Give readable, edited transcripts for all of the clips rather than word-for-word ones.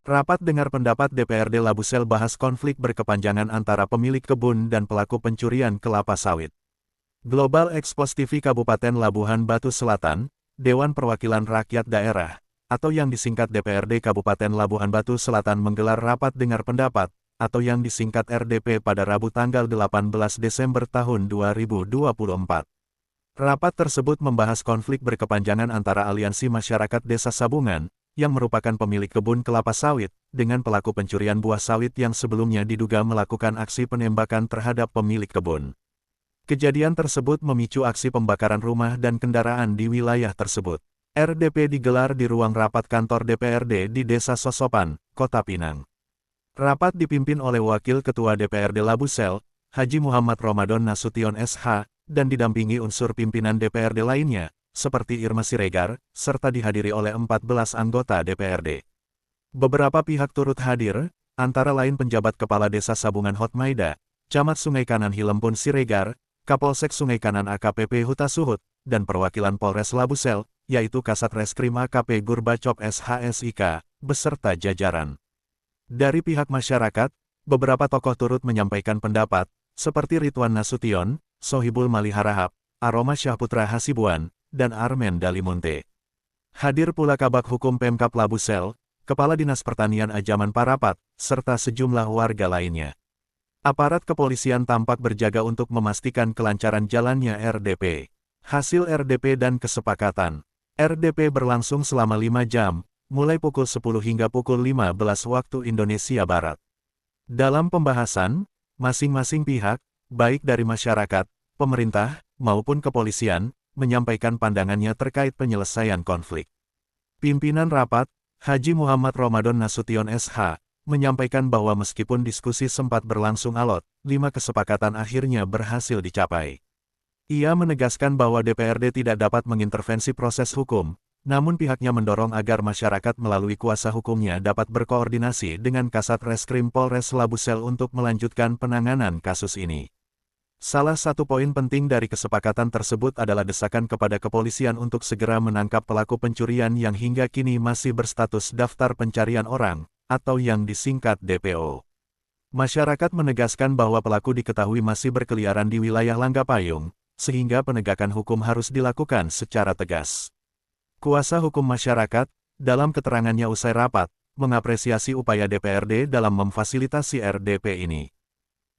Rapat dengar pendapat DPRD Labusel bahas konflik berkepanjangan antara pemilik kebun dan pelaku pencurian kelapa sawit. Global Expos TV Kabupaten Labuhan Batu Selatan, Dewan Perwakilan Rakyat Daerah, atau yang disingkat DPRD Kabupaten Labuhan Batu Selatan menggelar rapat dengar pendapat, atau yang disingkat RDP pada Rabu tanggal 18 Desember tahun 2024. Rapat tersebut membahas konflik berkepanjangan antara Aliansi Masyarakat Desa Sabungan, yang merupakan pemilik kebun kelapa sawit, dengan pelaku pencurian buah sawit yang sebelumnya diduga melakukan aksi penembakan terhadap pemilik kebun. Kejadian tersebut memicu aksi pembakaran rumah dan kendaraan di wilayah tersebut. RDP digelar di ruang rapat kantor DPRD di Desa Sosopan, Kota Pinang. Rapat dipimpin oleh Wakil Ketua DPRD Labusel, Haji Muhammad Ramadan Nasution SH, dan didampingi unsur pimpinan DPRD lainnya, seperti Irma Siregar, serta dihadiri oleh 14 anggota DPRD. Beberapa pihak turut hadir, antara lain penjabat Kepala Desa Sabungan Hotmaida, Camat Sungai Kanan Hilempun Siregar, Kapolsek Sungai Kanan AKPP Huta Suhut, dan perwakilan Polres Labusel, yaitu Kasat Reskrim AKP Gurbacop SHSIK, beserta jajaran. Dari pihak masyarakat, beberapa tokoh turut menyampaikan pendapat, seperti Ridwan Nasution, Sohibul Maliharahap, Aroma Syahputra Hasibuan, dan Armen Dalimunte. Hadir pula Kabak Hukum Pemkab Labusel, Kepala Dinas Pertanian Ajaman Parapat, serta sejumlah warga lainnya. Aparat kepolisian tampak berjaga untuk memastikan kelancaran jalannya RDP. Hasil RDP dan kesepakatan. RDP berlangsung selama 5 jam, mulai pukul 10 hingga pukul 15 waktu Indonesia Barat. Dalam pembahasan, masing-masing pihak, baik dari masyarakat, pemerintah, maupun kepolisian, menyampaikan pandangannya terkait penyelesaian konflik. Pimpinan rapat, Haji Muhammad Ramadan Nasution SH, menyampaikan bahwa meskipun diskusi sempat berlangsung alot, 5 kesepakatan akhirnya berhasil dicapai. Ia menegaskan bahwa DPRD tidak dapat mengintervensi proses hukum, namun pihaknya mendorong agar masyarakat melalui kuasa hukumnya dapat berkoordinasi dengan Kasat Reskrim Polres Labusel untuk melanjutkan penanganan kasus ini. Salah satu poin penting dari kesepakatan tersebut adalah desakan kepada kepolisian untuk segera menangkap pelaku pencurian yang hingga kini masih berstatus daftar pencarian orang, atau yang disingkat DPO. Masyarakat menegaskan bahwa pelaku diketahui masih berkeliaran di wilayah Langgapayung, sehingga penegakan hukum harus dilakukan secara tegas. Kuasa hukum masyarakat, dalam keterangannya usai rapat, mengapresiasi upaya DPRD dalam memfasilitasi RDP ini.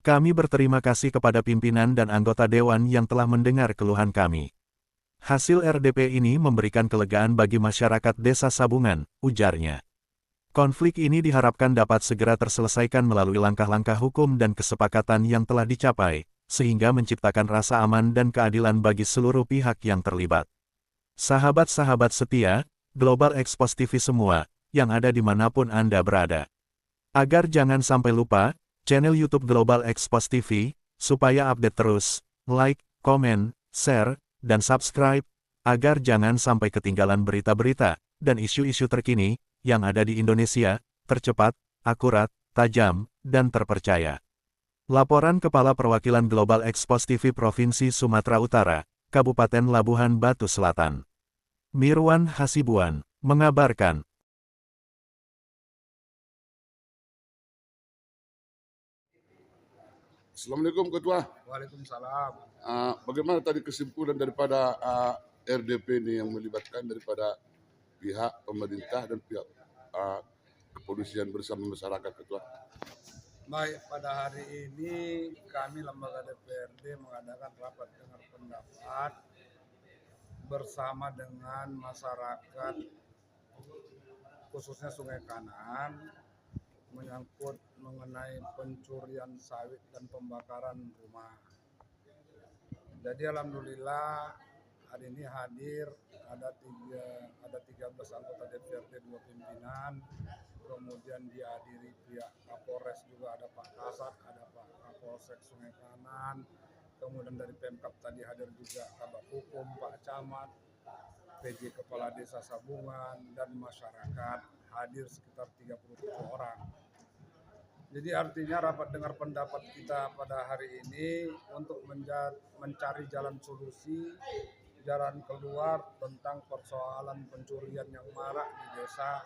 Kami berterima kasih kepada pimpinan dan anggota Dewan yang telah mendengar keluhan kami. Hasil RDP ini memberikan kelegaan bagi masyarakat Desa Sabungan, ujarnya. Konflik ini diharapkan dapat segera terselesaikan melalui langkah-langkah hukum dan kesepakatan yang telah dicapai, sehingga menciptakan rasa aman dan keadilan bagi seluruh pihak yang terlibat. Sahabat-sahabat setia, Global Expos TV semua, yang ada dimanapun Anda berada. Agar jangan sampai lupa, channel YouTube Global Expos TV, supaya update terus, like, komen, share, dan subscribe, agar jangan sampai ketinggalan berita-berita, dan isu-isu terkini, yang ada di Indonesia, tercepat, akurat, tajam, dan terpercaya. Laporan Kepala Perwakilan Global Expos TV Provinsi Sumatera Utara, Kabupaten Labuhan Batu Selatan. Mirwan Hasibuan, mengabarkan. Assalamualaikum Ketua. Waalaikumsalam. Bagaimana tadi kesimpulan daripada RDP ini yang melibatkan daripada pihak pemerintah dan pihak kepolisian bersama masyarakat, Ketua? Baik, pada hari ini kami lembaga DPRD mengadakan rapat dengar pendapat bersama dengan masyarakat khususnya Sungai Kanan menyangkut mengenai pencurian sawit dan pembakaran rumah. Jadi alhamdulillah hari ini hadir ada 13 anggota DPRD, 2 pimpinan, kemudian dihadiri pihak Kapolres juga ada Pak Kasat, ada Pak Kapolsek Sungai Kanan, kemudian dari Pemkab tadi hadir juga Kabak Hukum, Pak Camat, PJ Kepala Desa Sabungan, dan masyarakat hadir sekitar 37 orang. Jadi artinya rapat dengar pendapat kita pada hari ini untuk mencari jalan solusi jalan keluar tentang persoalan pencurian yang marak di desa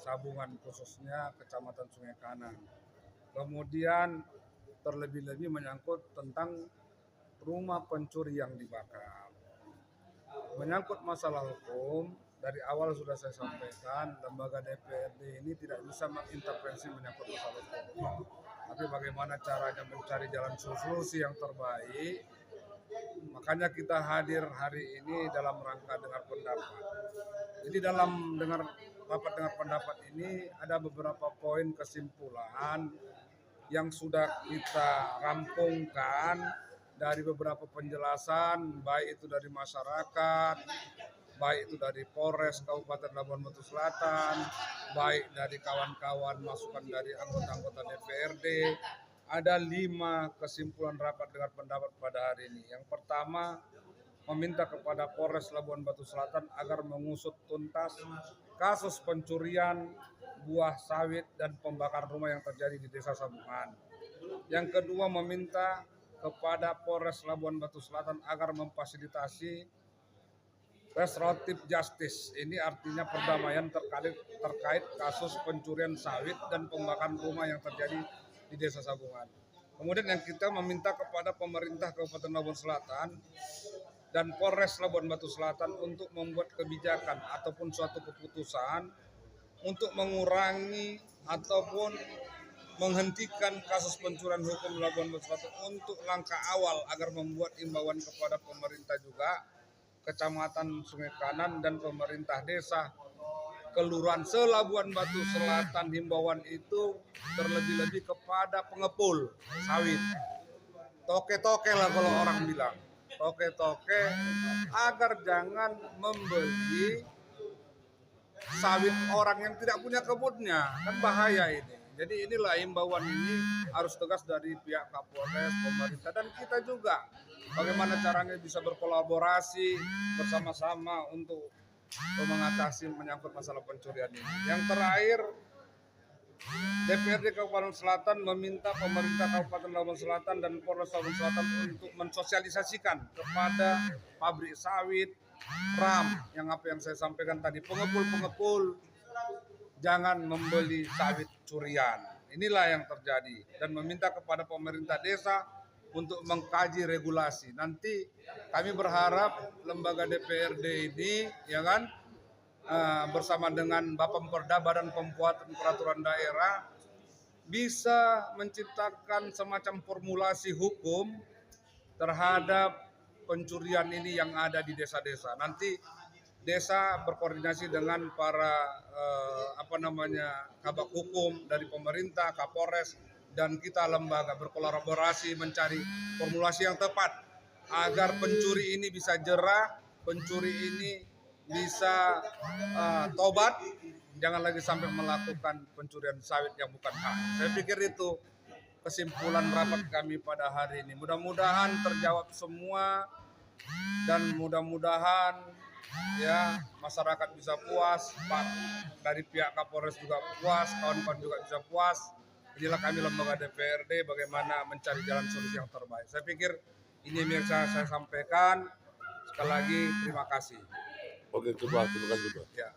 Sabungan, khususnya Kecamatan Sungai Kanan. Kemudian terlebih-lebih menyangkut tentang rumah pencuri yang dibakar. Menyangkut masalah hukum, dari awal sudah saya sampaikan, lembaga DPRD ini tidak bisa mengintervensi menyangkut masalah hukum. Tapi bagaimana caranya mencari jalan solusi yang terbaik, makanya kita hadir hari ini dalam rangka dengar pendapat. Jadi dalam rapat dengar pendapat ini ada beberapa poin kesimpulan yang sudah kita rampungkan dari beberapa penjelasan, baik itu dari masyarakat, baik itu dari Polres Kabupaten Labuan Batu Selatan, baik dari kawan-kawan masukan dari anggota-anggota DPRD. Ada 5 kesimpulan rapat dengar pendapat pada hari ini. Yang pertama, meminta kepada Polres Labuan Batu Selatan agar mengusut tuntas kasus pencurian buah sawit dan pembakaran rumah yang terjadi di Desa Sabungan. Yang kedua, meminta kepada Polres Labuan Batu Selatan agar memfasilitasi restoratif justice. Ini artinya perdamaian terkait kasus pencurian sawit dan pembakaran rumah yang terjadi di Desa Sabungan. Kemudian yang kita meminta kepada pemerintah Kabupaten Labuan Selatan dan Polres Labuan Batu Selatan untuk membuat kebijakan ataupun suatu keputusan untuk mengurangi ataupun menghentikan kasus pencurian hukum Labuan Batu Selatan untuk langkah awal agar membuat imbauan kepada pemerintah juga, Kecamatan Sungai Kanan dan pemerintah desa Kelurahan Selabuan Batu Selatan. Himbauan itu terlebih-lebih kepada pengepul sawit, toke-toke lah kalau orang bilang, toke-toke, agar jangan membeli sawit orang yang tidak punya kebunnya, kan bahaya ini. Jadi inilah himbauan ini harus tegas dari pihak Kapolres, pemerintah, dan kita juga. Bagaimana caranya bisa berkolaborasi bersama-sama untuk mengatasi menyangkut masalah pencurian ini. Yang terakhir, DPRD Kabupaten Selatan meminta pemerintah Kabupaten Labuan Selatan dan Polres Labuan Selatan untuk mensosialisasikan kepada pabrik sawit, RAM, yang saya sampaikan tadi, pengepul-pengepul, jangan membeli sawit curian. Inilah yang terjadi, dan meminta kepada pemerintah desa untuk mengkaji regulasi. Nanti kami berharap lembaga DPRD ini, ya kan, bersama dengan Bapemperda, Badan Pembuatan Peraturan Daerah, bisa menciptakan semacam formulasi hukum terhadap pencurian ini yang ada di desa-desa. Nanti desa berkoordinasi dengan para kabak hukum dari pemerintah, Kapolres, dan kita lembaga berkolaborasi mencari formulasi yang tepat agar pencuri ini bisa jerah, pencuri ini bisa tobat, jangan lagi sampai melakukan pencurian sawit yang bukan hak. Saya pikir itu kesimpulan rapat kami pada hari ini. Mudah-mudahan terjawab semua, dan mudah-mudahan ya masyarakat bisa puas, Pak dari pihak Kapolres juga puas, kawan-kawan juga bisa puas. Inilah kami lembaga DPRD bagaimana mencari jalan solusi yang terbaik. Saya pikir ini yang saya sampaikan. Sekali lagi terima kasih. Oke, terima kasih. Ya.